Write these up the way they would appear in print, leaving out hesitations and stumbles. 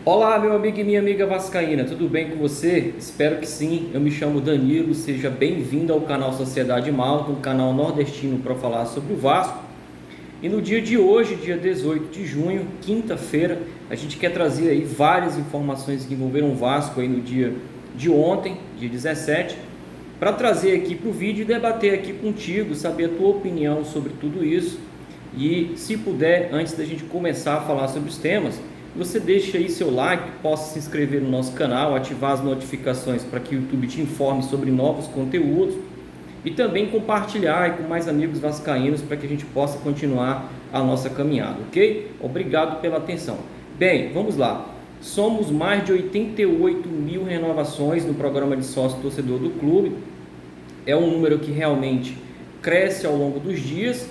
Olá, meu amigo e minha amiga vascaína, tudo bem com você? Espero que sim. Eu me chamo Danilo, seja bem-vindo ao canal Sociedade Malta, um canal nordestino para falar sobre o Vasco. E no dia de hoje, dia 18 de junho, quinta-feira, a gente quer trazer aí várias informações que envolveram o Vasco aí no dia de ontem, dia 17, para trazer aqui para o vídeo e debater aqui contigo, saber a tua opinião sobre tudo isso. E se puder, antes da gente começar a falar sobre os temas, você deixa aí seu like, possa se inscrever no nosso canal, ativar as notificações para que o YouTube te informe sobre novos conteúdos e também compartilhar aí com mais amigos vascaínos para que a gente possa continuar a nossa caminhada, ok? Obrigado pela atenção. Bem, vamos lá. Somos mais de 88 mil renovações no programa de sócio torcedor do clube. É um número que realmente cresce ao longo dos dias,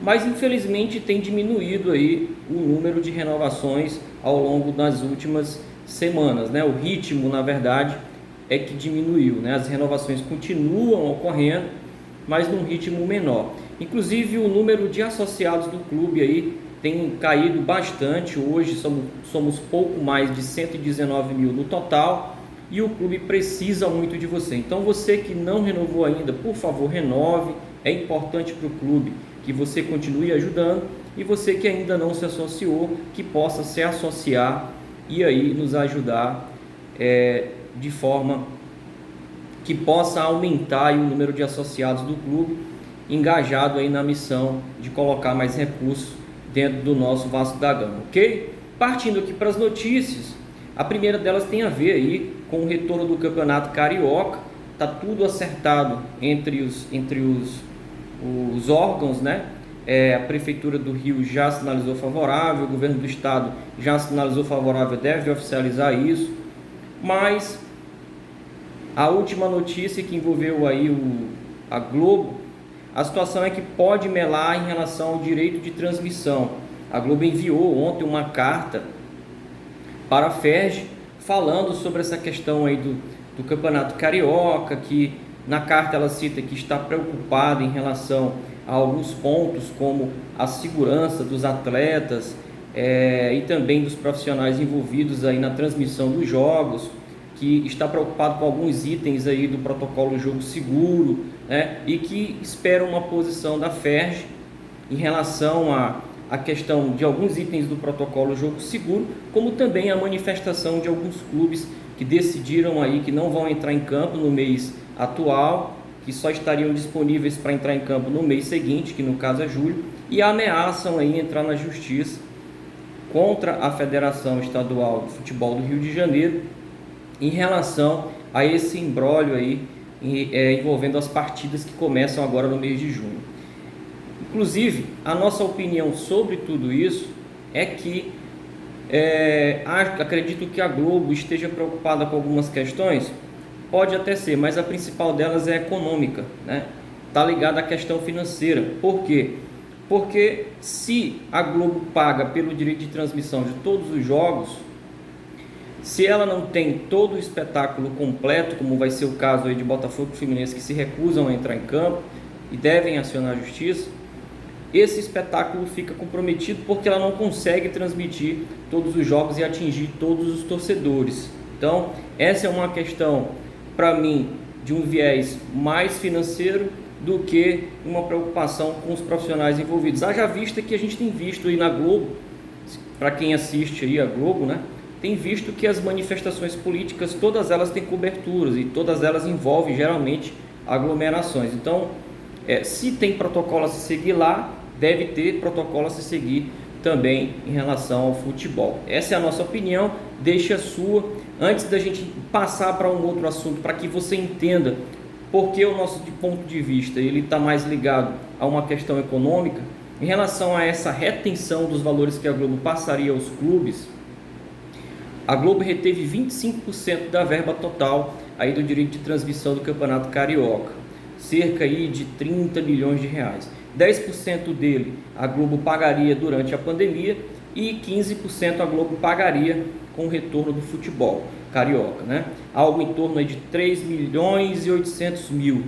mas infelizmente tem diminuído aí o número de renovações ao longo das últimas semanas, né? O ritmo, na verdade, é que diminuiu, né? As renovações continuam ocorrendo, mas num ritmo menor. Inclusive o número de associados do clube aí tem caído bastante. Hoje somos pouco mais de 119 mil no total e o clube precisa muito de você. Então você que não renovou ainda, por favor, renove. É importante para o clube que você continue ajudando, e você que ainda não se associou, que possa se associar e aí nos ajudar de forma que possa aumentar aí o número de associados do clube, engajado aí na missão de colocar mais recursos dentro do nosso Vasco da Gama, ok? Partindo aqui para as notícias, a primeira delas tem a ver aí com o retorno do Campeonato Carioca. Tá tudo acertado entre os órgãos, né? A Prefeitura do Rio já sinalizou favorável, o Governo do Estado já sinalizou favorável, deve oficializar isso, mas a última notícia que envolveu aí a Globo, a situação é que pode melar em relação ao direito de transmissão. A Globo enviou ontem uma carta para a FERJ falando sobre essa questão aí do Campeonato Carioca, que na carta ela cita que está preocupada em relação a alguns pontos, como a segurança dos atletas e também dos profissionais envolvidos aí na transmissão dos jogos, que está preocupado com alguns itens aí do protocolo Jogo Seguro, né, e que espera uma posição da FERJ em relação a questão de alguns itens do protocolo Jogo Seguro, como também a manifestação de alguns clubes que decidiram aí que não vão entrar em campo no mês atual, que só estariam disponíveis para entrar em campo no mês seguinte, que no caso é julho, e ameaçam aí entrar na justiça contra a Federação Estadual de Futebol do Rio de Janeiro em relação a esse imbróglio aí envolvendo as partidas que começam agora no mês de junho. Inclusive, a nossa opinião sobre tudo isso é que acredito que a Globo esteja preocupada com algumas questões. Pode até ser, mas a principal delas é econômica, né? Tá ligada à questão financeira. Por quê? Porque se a Globo paga pelo direito de transmissão de todos os jogos, se ela não tem todo o espetáculo completo, como vai ser o caso aí de Botafogo e Fluminense, que se recusam a entrar em campo e devem acionar a justiça, esse espetáculo fica comprometido porque ela não consegue transmitir todos os jogos e atingir todos os torcedores. Então, essa é uma questão, para mim, de um viés mais financeiro do que uma preocupação com os profissionais envolvidos. Haja vista que a gente tem visto aí na Globo, para quem assiste aí a Globo, né, tem visto que as manifestações políticas, todas elas têm coberturas e todas elas envolvem geralmente aglomerações. Então, se tem protocolo a se seguir lá, deve ter protocolo a se seguir também em relação ao futebol. Essa é a nossa opinião, deixe a sua. Antes da gente passar para um outro assunto, para que você entenda porque o nosso ponto de vista ele está mais ligado a uma questão econômica, em relação a essa retenção dos valores que a Globo passaria aos clubes, a Globo reteve 25% da verba total aí do direito de transmissão do Campeonato Carioca, cerca aí de 30 milhões de reais. 10% dele a Globo pagaria durante a pandemia e 15% a Globo pagaria com o retorno do futebol carioca, né? Algo em torno aí de 3 milhões e 800 mil.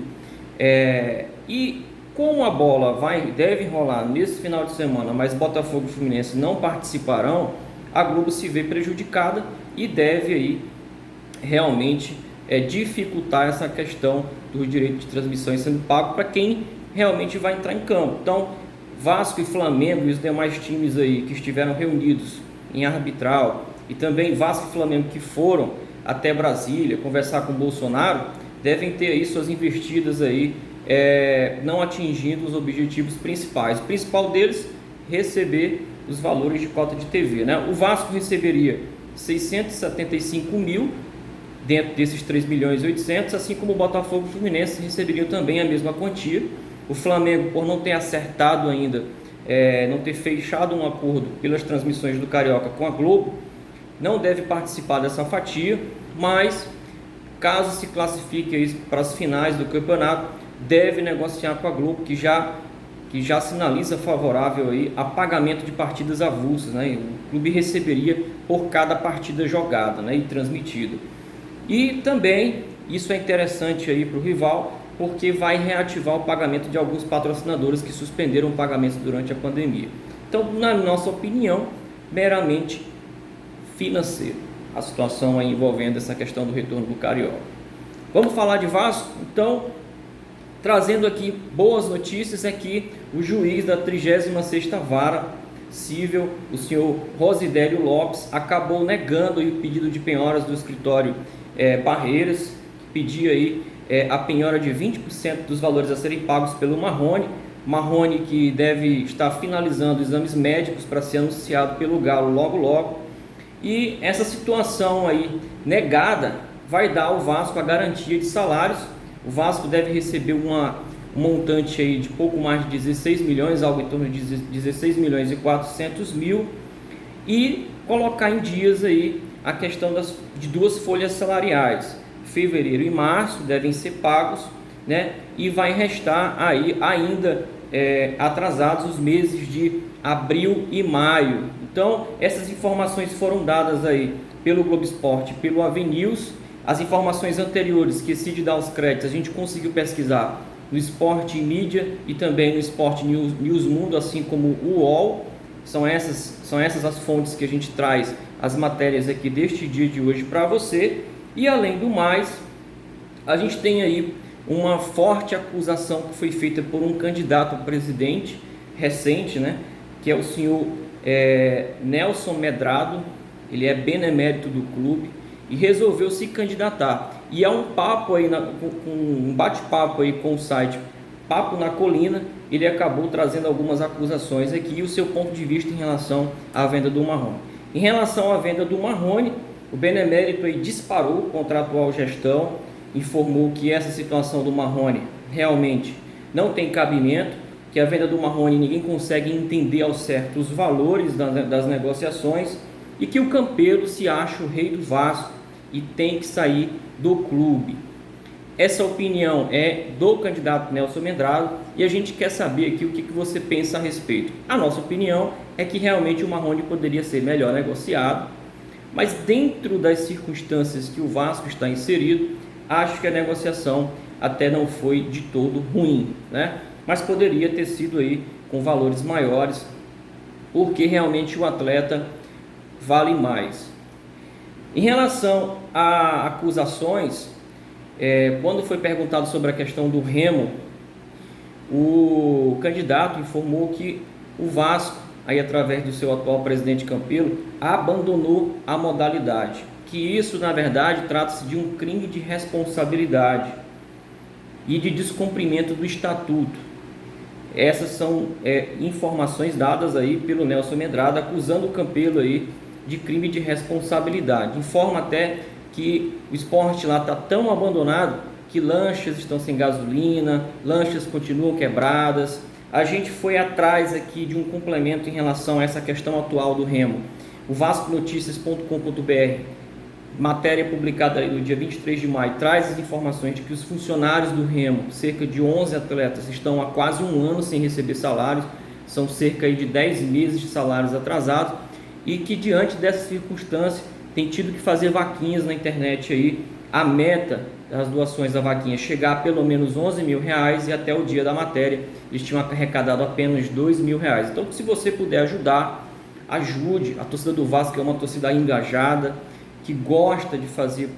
E como a bola deve rolar nesse final de semana, mas Botafogo e Fluminense não participarão, a Globo se vê prejudicada e deve aí realmente dificultar essa questão dos direitos de transmissão sendo pago para quem realmente vai entrar em campo. Então, Vasco e Flamengo e os demais times aí que estiveram reunidos em arbitral e também Vasco e Flamengo que foram até Brasília conversar com o Bolsonaro, devem ter aí suas investidas aí não atingindo os objetivos principais. O principal deles, receber os valores de cota de TV, né? O Vasco receberia 675 mil dentro desses 3 milhões e 800, assim como o Botafogo e o Fluminense receberiam também a mesma quantia. O Flamengo, por não ter acertado ainda, não ter fechado um acordo pelas transmissões do Carioca com a Globo, não deve participar dessa fatia, mas caso se classifique aí para as finais do campeonato, deve negociar com a Globo, que já sinaliza favorável aí a pagamento de partidas avulsas, né? O clube receberia por cada partida jogada, né, e transmitida. E também isso é interessante aí para o rival, porque vai reativar o pagamento de alguns patrocinadores que suspenderam pagamentos durante a pandemia. Então, na nossa opinião, meramente financeiro, a situação aí envolvendo essa questão do retorno do Carioca. Vamos falar de Vasco? Então, trazendo aqui boas notícias, é que o juiz da 36ª Vara Civil, o senhor Rosidélio Lopes, acabou negando aí o pedido de penhoras do escritório Barreiras, que pedia aí a penhora de 20% dos valores a serem pagos pelo Marrone, que deve estar finalizando exames médicos para ser anunciado pelo Galo logo logo. E essa situação aí negada vai dar ao Vasco a garantia de salários. O Vasco deve receber um montante aí de pouco mais de 16 milhões, algo em torno de 16 milhões e 400 mil, e colocar em dias aí a questão de 2 folhas salariais. Fevereiro e março devem ser pagos, né? E vai restar aí ainda atrasados os meses de abril e maio. Então, essas informações foram dadas aí pelo Globo Esporte, pelo AVNews. As informações anteriores que Cid dá os créditos, a gente conseguiu pesquisar no Esporte Mídia e também no Esporte News Mundo, assim como o UOL. São essas as fontes que a gente traz as matérias aqui deste dia de hoje para você. E além do mais, a gente tem aí uma forte acusação que foi feita por um candidato a presidente recente, né, que é o senhor Nelson Medrado. Ele é benemérito do clube e resolveu se candidatar. E há um papo aí, um bate-papo aí com o site Papo na Colina, ele acabou trazendo algumas acusações aqui e o seu ponto de vista em relação à venda do Marrone. Em relação à venda do Marrone, o benemérito aí disparou contra a atual gestão, informou que essa situação do Marrone realmente não tem cabimento, que a venda do Marrone ninguém consegue entender ao certo os valores das negociações e que o Campelo se acha o rei do Vasco e tem que sair do clube. Essa opinião é do candidato Nelson Medrado e a gente quer saber aqui o que você pensa a respeito. A nossa opinião é que realmente o Marrone poderia ser melhor negociado, mas dentro das circunstâncias que o Vasco está inserido, acho que a negociação até não foi de todo ruim, né? Mas poderia ter sido aí com valores maiores, porque realmente o atleta vale mais. Em relação a acusações, quando foi perguntado sobre a questão do Remo, o candidato informou que o Vasco, aí através do seu atual presidente Campelo, abandonou a modalidade, que isso na verdade trata-se de um crime de responsabilidade e de descumprimento do estatuto. Essas são informações dadas aí pelo Nelson Medrado, acusando o Campelo aí de crime de responsabilidade. Informa até que o esporte lá está tão abandonado que lanchas estão sem gasolina, lanchas continuam quebradas. A gente foi atrás aqui de um complemento em relação a essa questão atual do Remo. O vasconoticias.com.br, matéria publicada aí no dia 23 de maio, traz as informações de que os funcionários do Remo, cerca de 11 atletas, estão há quase um ano sem receber salários, são cerca de 10 meses de salários atrasados, e que diante dessa circunstância tem tido que fazer vaquinhas na internet aí. A meta das doações da vaquinha é chegar a pelo menos 11 mil reais e até o dia da matéria eles tinham arrecadado apenas 2 mil reais. Então, se você puder ajudar ajude. A torcida do Vasco é uma torcida engajada, que gosta de fazer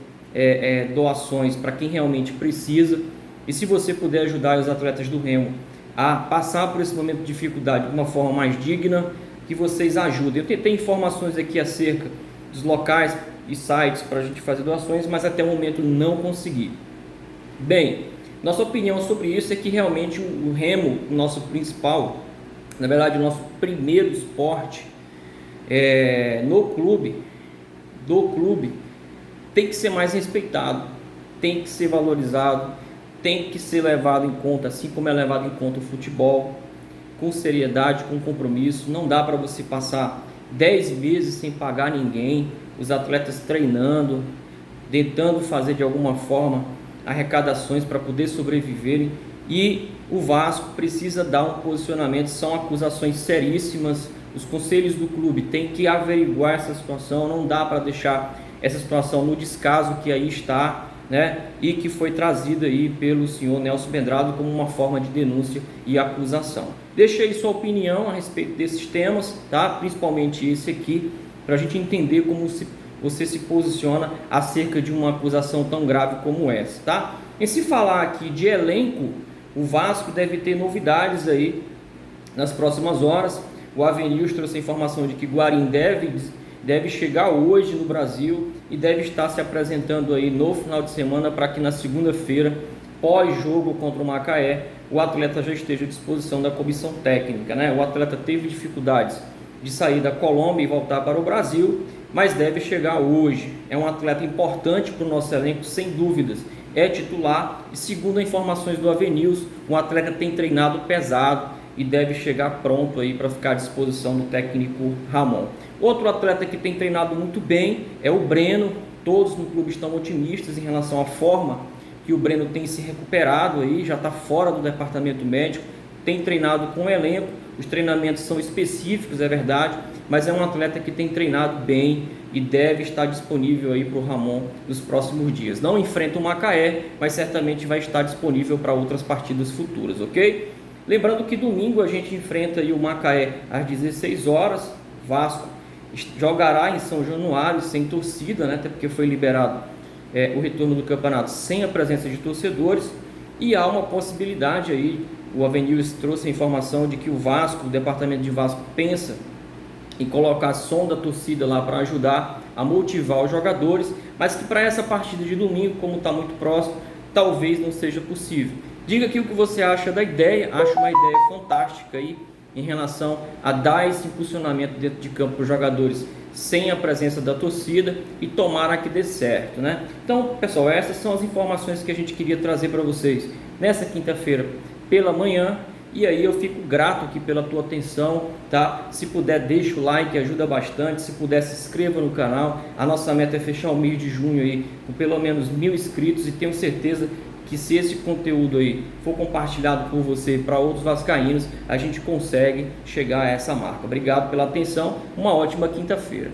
doações para quem realmente precisa. E se você puder ajudar os atletas do Remo a passar por esse momento de dificuldade de uma forma mais digna, que vocês ajudem. Eu tentei informações aqui acerca dos locais e sites para a gente fazer doações, mas até o momento não consegui. Bem, nossa opinião sobre isso é que realmente o Remo, o nosso principal, na verdade o nosso primeiro esporte do clube, tem que ser mais respeitado, tem que ser valorizado, tem que ser levado em conta, assim como é levado em conta o futebol, com seriedade, com compromisso. Não dá para você passar 10 meses sem pagar ninguém, os atletas treinando, tentando fazer de alguma forma arrecadações para poder sobreviverem, e o Vasco precisa dar um posicionamento. São acusações seríssimas, os conselhos do clube têm que averiguar essa situação, não dá para deixar essa situação no descaso que aí está, né? E que foi trazida aí pelo senhor Nelson Medrado como uma forma de denúncia e acusação. Deixa aí sua opinião a respeito desses temas, tá? Principalmente esse aqui, para a gente entender como você se posiciona acerca de uma acusação tão grave como essa, tá? E se falar aqui de elenco, o Vasco deve ter novidades aí nas próximas horas. O Avenils trouxe a informação de que Guarim deve chegar hoje no Brasil e deve estar se apresentando aí no final de semana, para que na segunda-feira, pós-jogo contra o Macaé, o atleta já esteja à disposição da comissão técnica, né? O atleta teve dificuldades de sair da Colômbia e voltar para o Brasil, mas deve chegar hoje. É um atleta importante para o nosso elenco, sem dúvidas. É titular e, segundo informações do Avenils, um atleta tem treinado pesado e deve chegar pronto aí para ficar à disposição do técnico Ramon. Outro atleta que tem treinado muito bem é o Breno. Todos no clube estão otimistas em relação à forma que o Breno tem se recuperado aí, já está fora do departamento médico, tem treinado com o elenco. Os treinamentos são específicos, é verdade, mas é um atleta que tem treinado bem e deve estar disponível aí para o Ramon nos próximos dias. Não enfrenta o Macaé, mas certamente vai estar disponível para outras partidas futuras, ok? Lembrando que domingo a gente enfrenta aí o Macaé às 16 horas. Vasco jogará em São Januário sem torcida, né? Até porque foi liberado o retorno do campeonato sem a presença de torcedores, e há uma possibilidade aí. O Avenils trouxe a informação de que o Vasco, o departamento de Vasco, pensa em colocar som da torcida lá para ajudar a motivar os jogadores, mas que para essa partida de domingo, como está muito próximo, talvez não seja possível. Diga aqui o que você acha da ideia. Acho uma ideia fantástica aí em relação a dar esse impulsionamento dentro de campo para os jogadores sem a presença da torcida, e tomara que dê certo, né? Então, pessoal, essas são as informações que a gente queria trazer para vocês nessa quinta-feira pela manhã. E aí eu fico grato aqui pela tua atenção, tá? Se puder, deixa o like, ajuda bastante. Se puder, se inscreva no canal. A nossa meta é fechar o mês de junho aí com pelo menos 1000 inscritos, e tenho certeza que se esse conteúdo aí for compartilhado por você para outros vascaínos, a gente consegue chegar a essa marca. Obrigado pela atenção, uma ótima quinta-feira.